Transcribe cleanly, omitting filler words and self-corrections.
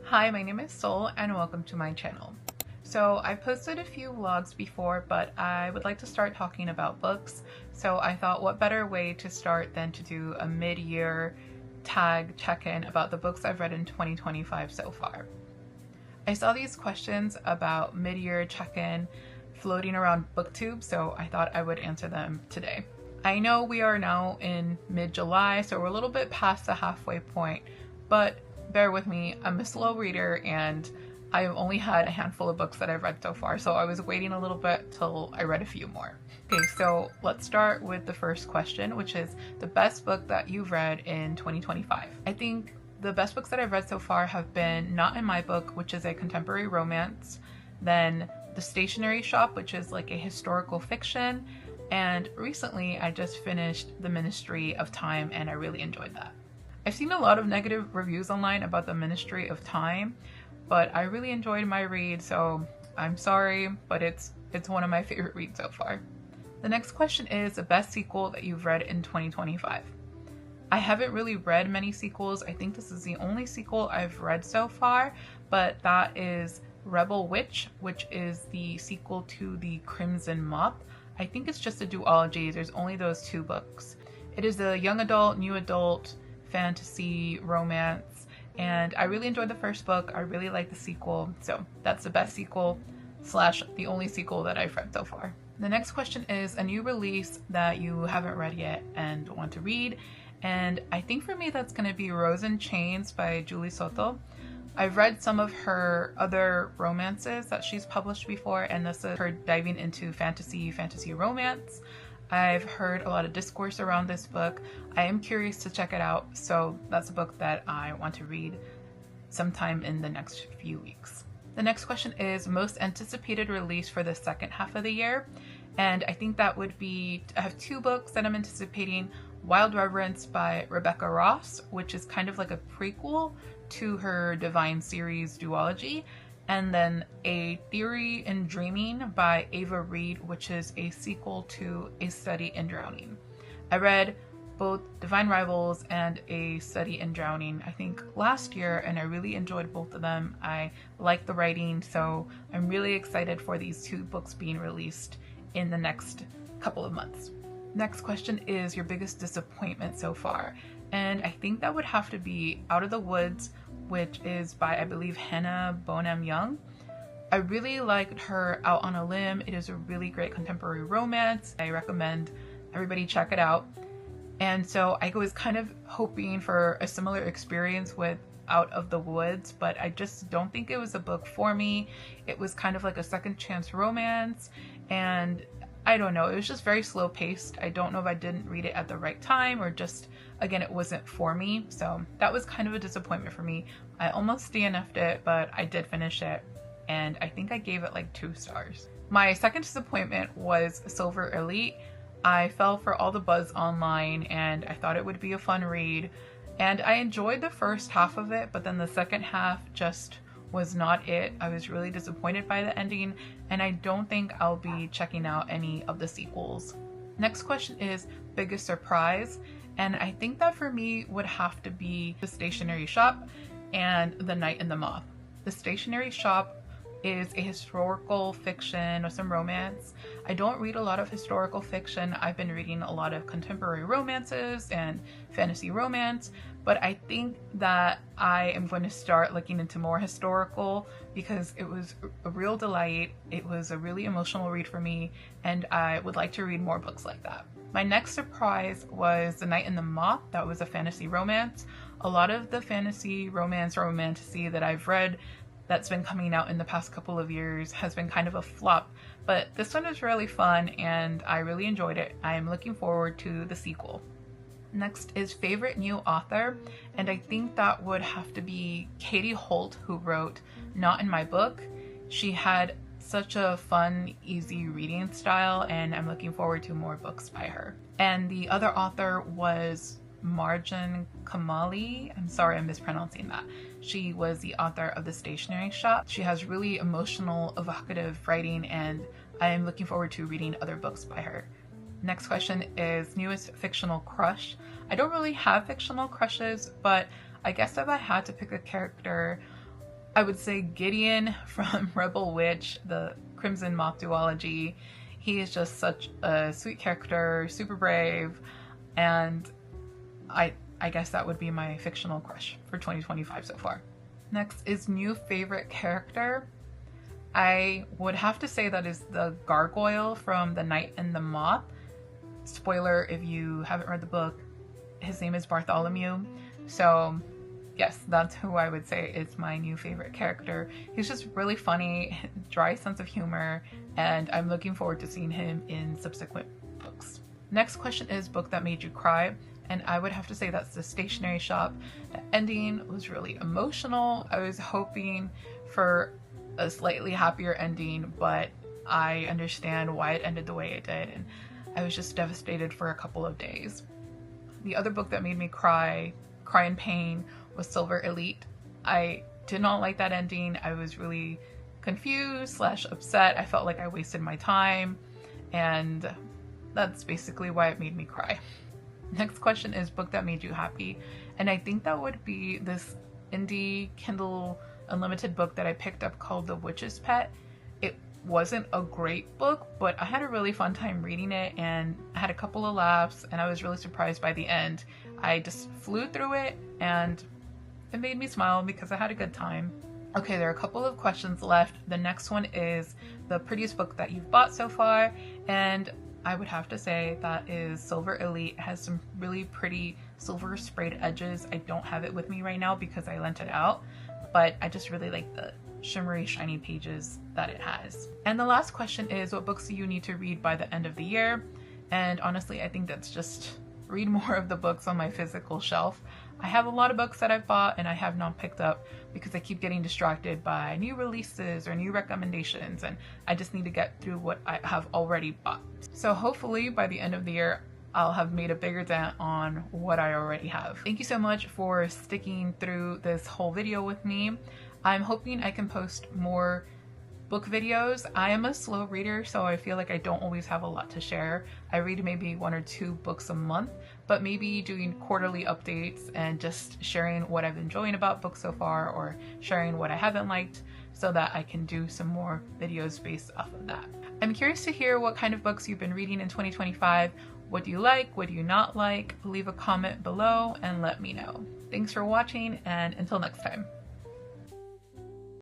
Hi, my name is Sol and welcome to my channel. So I posted a few vlogs before, but I would like to start talking about books. So I thought what better way to start than to do a mid-year tag check-in about the books I've read in 2025 so far. I saw these questions about mid-year check-in floating around BookTube, so I thought I would answer them today. I know we are now in mid-July, so we're a little bit past the halfway point, but bear with me, I'm a slow reader and I've only had a handful of books that I've read so far, so I was waiting a little bit till I read a few more. Okay, so let's start with the first question, which is the best book that you've read in 2025. I think the best books that I've read so far have been Not in My Book, which is a contemporary romance, then The Stationery Shop, which is like a historical fiction, and recently I just finished The Ministry of Time and I really enjoyed that. I've seen a lot of negative reviews online about The Ministry of Time, but I really enjoyed my read, so I'm sorry, but it's one of my favorite reads so far. The next question is the best sequel that you've read in 2025. I haven't really read many sequels. I think this is the only sequel I've read so far, but that is Rebel Witch, which is the sequel to The Crimson Moth. I think it's just a duology. There's only those two books. It is a young adult, new adult, fantasy romance, and I really enjoyed the first book. I really like the sequel, so that's the best sequel slash the only sequel that I've read so far. The next question is a new release that you haven't read yet and want to read, and I think for me that's going to be Rose in Chains by Julie Soto. I've read some of her other romances that she's published before, and this is her diving into fantasy romance. I've heard a lot of discourse around this book. I am curious to check it out, so that's a book that I want to read sometime in the next few weeks. The next question is most anticipated release for the second half of the year, and I think that would be, I have two books that I'm anticipating. Wild Reverence by Rebecca Ross, which is kind of like a prequel to her Divine series duology, and then A Theory in Dreaming by Ava Reed, which is a sequel to A Study in Drowning. I read both Divine Rivals and A Study in Drowning, I think last year, and I really enjoyed both of them. I like the writing, so I'm really excited for these two books being released in the next couple of months. Next question is your biggest disappointment so far, and I think that would have to be Out of the Woods, which is by, I believe, Hannah Bonham Young. I really liked her Out on a Limb. It is a really great contemporary romance. I recommend everybody check it out. And so I was kind of hoping for a similar experience with Out of the Woods, but I just don't think it was a book for me. It was kind of like a second chance romance, and I don't know, it was just very slow paced. I don't know if I didn't read it at the right time or just, again, it wasn't for me. So that was kind of a disappointment for me. I almost DNF'd it, but I did finish it, and I think I gave it like 2 stars. My second disappointment was Silver Elite. I fell for all the buzz online and I thought it would be a fun read, and I enjoyed the first half of it, but then the second half just was not it. I was really disappointed by the ending, and I don't think I'll be checking out any of the sequels. Next question is biggest surprise, and I think that for me would have to be The Stationery Shop and The Night in the Moth. The Stationery Shop is a historical fiction with some romance. I don't read a lot of historical fiction. I've been reading a lot of contemporary romances and fantasy romance, but I think that I am going to start looking into more historical because it was a real delight. It was a really emotional read for me, and I would like to read more books like that. My next surprise was The Night in the Moth. That was a fantasy romance. A lot of the fantasy romance or romantasy that I've read that's been coming out in the past couple of years has been kind of a flop, but this one is really fun and I really enjoyed it. I am looking forward to the sequel. Next is favorite new author, and I think that would have to be Katie Holt, who wrote Not in My Book. She had such a fun, easy reading style, and I'm looking forward to more books by her. And the other author was Marjan Kamali. I'm sorry I'm mispronouncing that. She was the author of The Stationery Shop. She has really emotional, evocative writing, and I am looking forward to reading other books by her. Next question is newest fictional crush. I don't really have fictional crushes, but I guess if I had to pick a character, I would say Gideon from Rebel Witch, the Crimson Moth duology. He is just such a sweet character, super brave, and I guess that would be my fictional crush for 2025 so far. Next is new favorite character. I would have to say that is the gargoyle from The Knight and the Moth. Spoiler if you haven't read the book, his name is Bartholomew. So yes, that's who I would say is my new favorite character. He's just really funny, dry sense of humor, and I'm looking forward to seeing him in subsequent books. Next question is book that made you cry, and I would have to say that's The Stationery Shop. The ending was really emotional. I was hoping for a slightly happier ending, but I understand why it ended the way it did, and I was just devastated for a couple of days. The other book that made me cry in pain, was Silver Elite. I did not like that ending. I was really confused / upset. I felt like I wasted my time, and that's basically why it made me cry. Next question is book that made you happy, and I think that would be this indie Kindle Unlimited book that I picked up called The Witch's Pet. It wasn't a great book, but I had a really fun time reading it, and I had a couple of laughs, and I was really surprised by the end. I just flew through it, and it made me smile because I had a good time. Okay, there are a couple of questions left. The next one is the prettiest book that you've bought so far, and I would have to say that is Silver Elite. It has some really pretty silver sprayed edges. I don't have it with me right now because I lent it out, but I just really like the shimmery, shiny pages that it has. And the last question is, what books do you need to read by the end of the year? And honestly, I think that's just read more of the books on my physical shelf. I have a lot of books that I've bought and I have not picked up because I keep getting distracted by new releases or new recommendations, and I just need to get through what I have already bought. So hopefully by the end of the year, I'll have made a bigger dent on what I already have. Thank you so much for sticking through this whole video with me. I'm hoping I can post more book videos. I am a slow reader, so I feel like I don't always have a lot to share. I read maybe 1 or 2 books a month, but maybe doing quarterly updates and just sharing what I've been enjoying about books so far, or sharing what I haven't liked, so that I can do some more videos based off of that. I'm curious to hear what kind of books you've been reading in 2025. What do you like? What do you not like? Leave a comment below and let me know. Thanks for watching, and until next time.